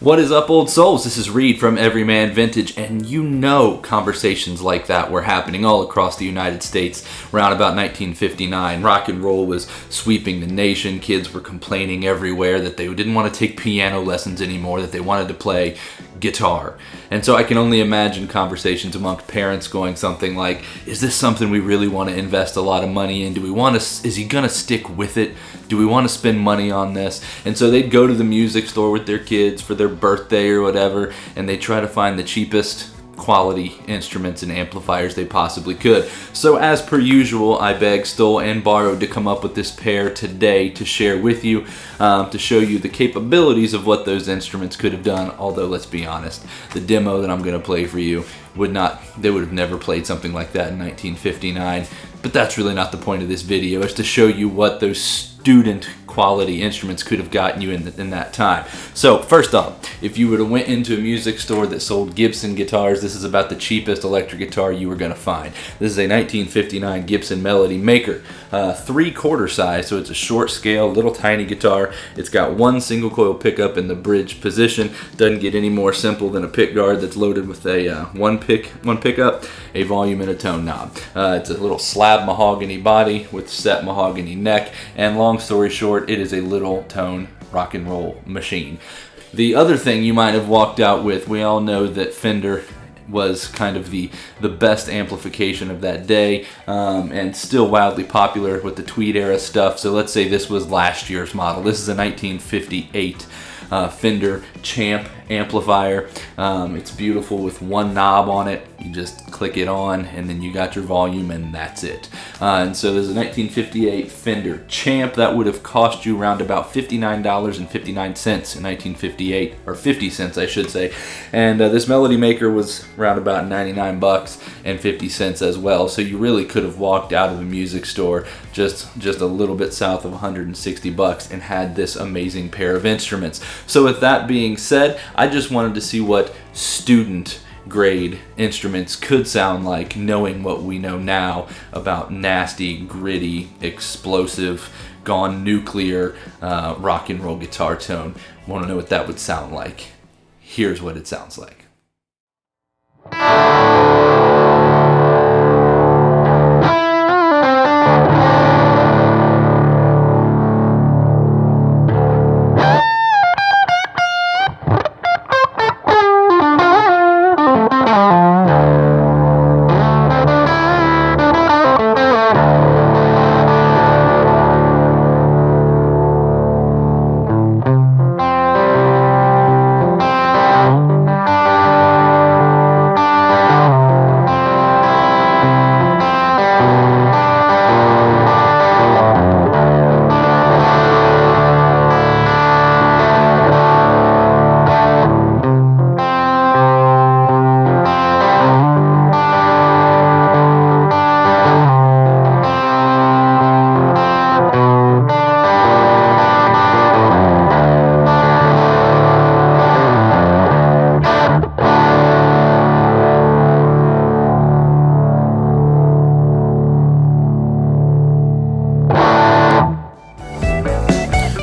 What is up, old souls? This is Reed from Everyman Vintage, and you know conversations like that were happening all across the United States around about 1959. Rock and roll was sweeping the nation. Kids were complaining everywhere that they didn't want to take piano lessons anymore, that they wanted to play guitar. And so I can only imagine conversations among parents going something like, is this something we really want to invest a lot of money in? Is he gonna stick with it? Do we want to spend money on this? And so they'd go to the music store with their kids for their birthday or whatever, and they try to find the cheapest quality instruments and amplifiers they possibly could. So as per usual, I begged, stole, and borrowed to come up with this pair today to share with you, to show you the capabilities of what those instruments could have done. Although, let's be honest, the demo that I'm going to play for you they would have never played something like that in 1959. But that's really not the point of this video. It's to show you what those student quality instruments could have gotten you in that time. So first off, if you would have went into a music store that sold Gibson guitars, this is about the cheapest electric guitar you were going to find. This is a 1959 Gibson Melody Maker, 3/4 size, so it's a short scale, little tiny guitar. It's got one single coil pickup in the bridge position. Doesn't get any more simple than a pick guard that's loaded with a one pickup, a volume, and a tone knob. It's a little slab mahogany body with set mahogany neck, and long story short, it is a little tone rock and roll machine. The other thing you might have walked out with, we all know that Fender was kind of the best amplification of that day, and still wildly popular with the Tweed era stuff. So let's say this was last year's model. This is a 1958 Fender Champ amplifier. It's beautiful with one knob on it. You just click it on and then you got your volume, and that's it. And so there's a 1958 Fender Champ that would have cost you around about $59.59 in 1958, or 50 cents I should say. And this Melody Maker was around about 99 bucks and 50 cents as well. So you really could have walked out of a music store just a little bit south of 160 bucks and had this amazing pair of instruments. So with that being said, I just wanted to see what student grade instruments could sound like, knowing what we know now about nasty, gritty, explosive, gone nuclear rock and roll guitar tone. Want to know what that would sound like? Here's what it sounds like.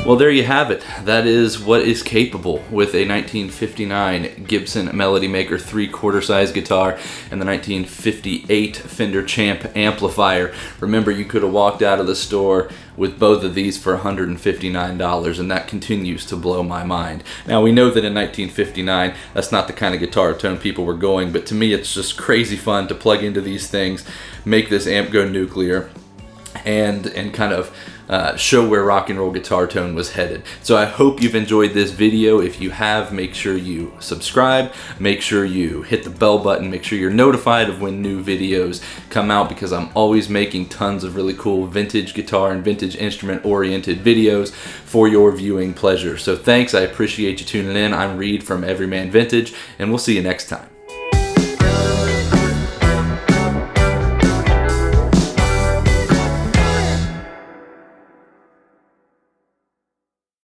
Well, there you have it. That is what is capable with a 1959 Gibson Melody Maker 3/4 size guitar and the 1958 Fender Champ amplifier. Remember, you could have walked out of the store with both of these for $159, and that continues to blow my mind. Now, we know that in 1959, that's not the kind of guitar tone people were going, but to me, it's just crazy fun to plug into these things, make this amp go nuclear, and kind of show where rock and roll guitar tone was headed. So I hope you've enjoyed this video. If you have, make sure you subscribe, make sure you hit the bell button, make sure you're notified of when new videos come out, because I'm always making tons of really cool vintage guitar and vintage instrument oriented videos for your viewing pleasure. So thanks, I appreciate you tuning in. I'm Reed from Everyman Vintage, and we'll see you next time.